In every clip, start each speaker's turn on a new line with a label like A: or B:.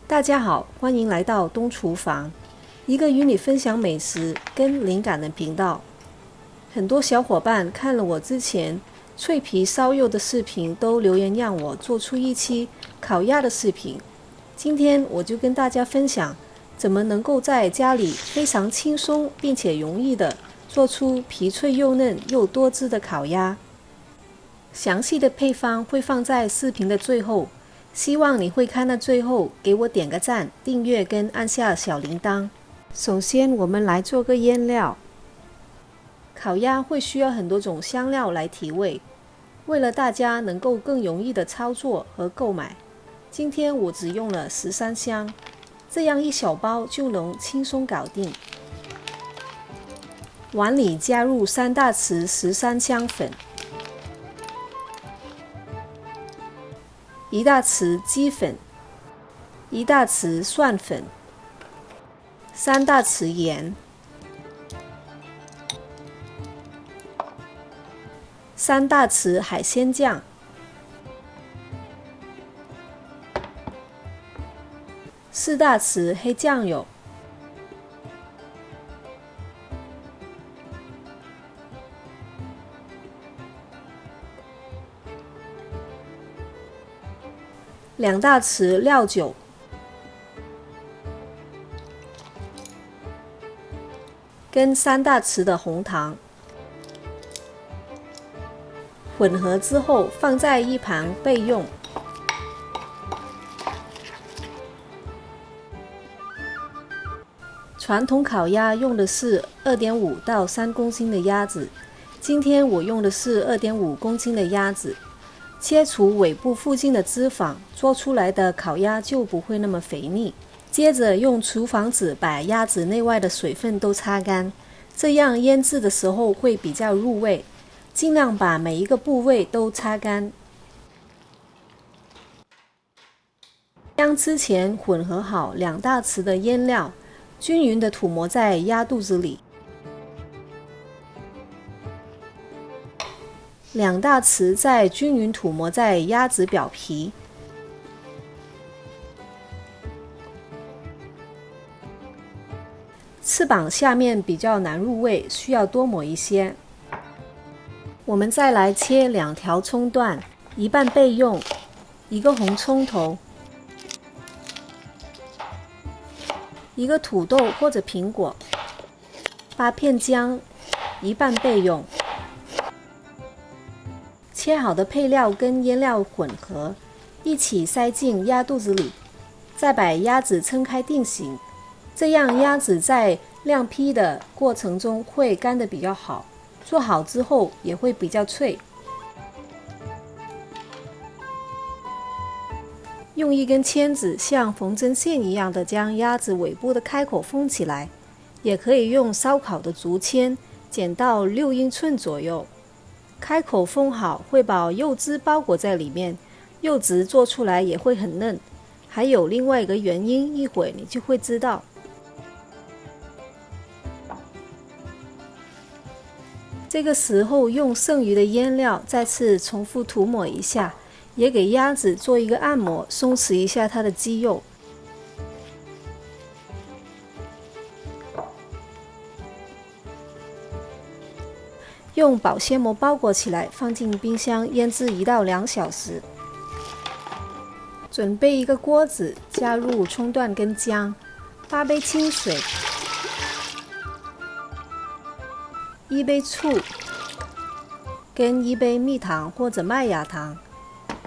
A: 大家好，欢迎来到东厨房，一个与你分享美食跟灵感的频道。很多小伙伴看了我之前脆皮烧肉的视频，都留言让我做出一期烤鸭的视频。今天我就跟大家分享，怎么能够在家里非常轻松并且容易的做出皮脆肉嫩又多汁的烤鸭。详细的配方会放在视频的最后，希望你会看到最后，给我点个赞、订阅跟按下小铃铛。首先我们来做个腌料。烤鸭会需要很多种香料来提味，为了大家能够更容易的操作和购买，今天我只用了13香，这样一小包就能轻松搞定。碗里加入3大匙13香粉，1大匙鸡粉，1大匙蒜粉，3大匙盐，3大匙海鲜酱，4大匙黑酱油，2大匙料酒，跟3大匙的红糖，混合之后放在一旁备用。传统烤鸭用的是 2.5 到3公斤的鸭子，今天我用的是 2.5 公斤的鸭子。切除尾部附近的脂肪，做出来的烤鸭就不会那么肥腻。接着用厨房纸把鸭子内外的水分都擦干，这样腌制的时候会比较入味。尽量把每一个部位都擦干。将之前混合好2大匙的腌料，均匀的涂抹在鸭肚子里。2大匙再均匀涂抹在鸭子表皮。翅膀下面比较难入味，需要多抹一些。我们再来切2条葱段，一半备用，1个红葱头，1个土豆或者苹果，8片姜，一半备用。切好的配料跟腌料混合，一起塞进鸭肚子里，再把鸭子撑开定型，这样鸭子在晾皮的过程中会干得比较好，做好之后也会比较脆。用一根签子像缝针线一样的将鸭子尾部的开口封起来，也可以用烧烤的竹签剪到6英寸左右。开口封好会把肉汁包裹在里面，肉质做出来也会很嫩。还有另外一个原因，一会你就会知道。这个时候用剩余的腌料再次重复涂抹一下，也给鸭子做一个按摩，松弛一下它的肌肉。用保鲜膜包裹起来，放进冰箱腌制1到2小时。准备一个锅子，加入葱段跟姜，8杯清水，1杯醋，跟1杯蜜糖或者麦芽糖，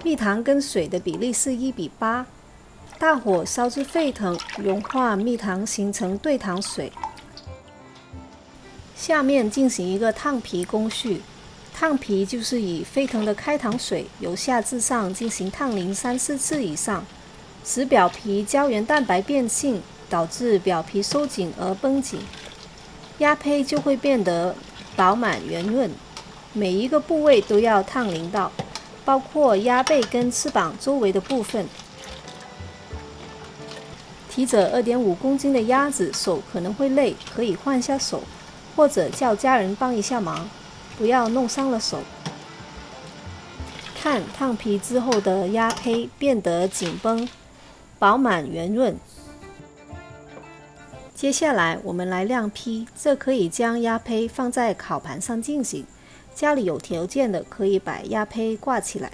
A: 蜜糖跟水的比例是1:8，大火烧至沸腾，融化蜜糖形成兑糖水。下面进行一个烫皮工序，烫皮就是以沸腾的开膛水由下至上进行烫淋3-4次以上，使表皮胶原蛋白变性，导致表皮收紧而绷紧，鸭胚就会变得饱满圆润。每一个部位都要烫淋到，包括鸭背跟翅膀周围的部分。提着2.5公斤的鸭子，手可能会累，可以换下手，或者叫家人帮一下忙，不要弄伤了手。看烫皮之后的鸭胚变得紧绷，饱满圆润。接下来我们来亮坯，这可以将鸭胚放在烤盘上进行。家里有条件的可以把鸭胚挂起来。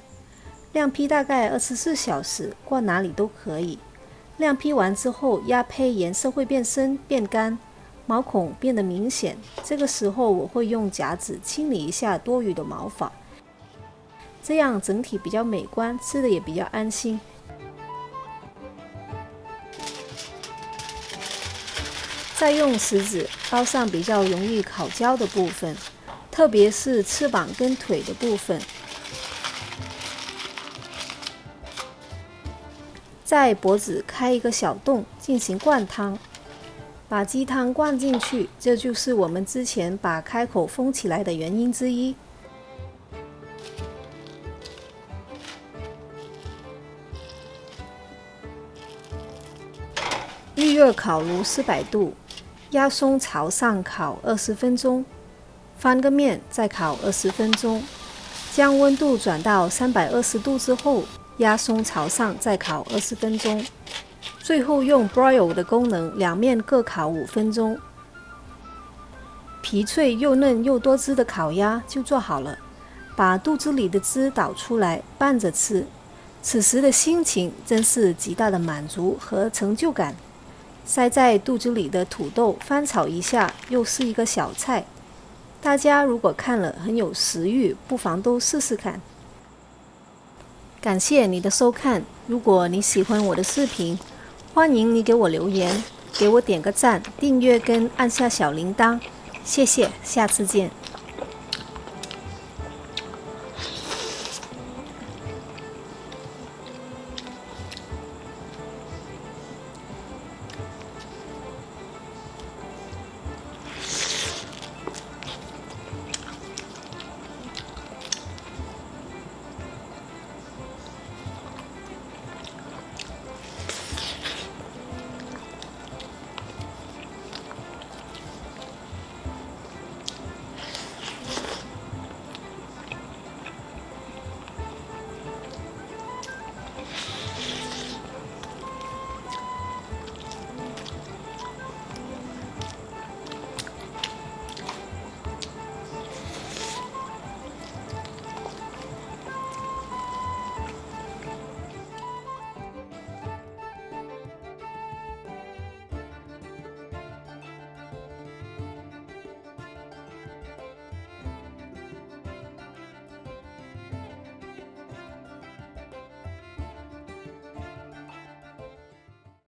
A: 亮坯大概24小时，挂哪里都可以。亮坯完之后，鸭胚颜色会变深变干，毛孔变得明显。这个时候我会用夹子清理一下多余的毛发，这样整体比较美观，吃的也比较安心。再用食指包上比较容易烤焦的部分，特别是翅膀跟腿的部分。在脖子开一个小洞进行灌汤，把鸡汤灌进去，这就是我们之前把开口封起来的原因之一。预热烤炉400度，鸭松朝上烤20分钟，翻个面再烤20分钟。将温度转到320度之后，鸭松朝上再烤20分钟，最后用 broil 的功能，两面各烤5分钟。皮脆又嫩又多汁的烤鸭就做好了，把肚子里的汁倒出来拌着吃，此时的心情真是极大的满足和成就感。塞在肚子里的土豆翻炒一下，又是一个小菜。大家如果看了很有食欲，不妨都试试看。感谢你的收看，如果你喜欢我的视频，欢迎你给我留言，给我点个赞，订阅跟按下小铃铛，谢谢，下次见。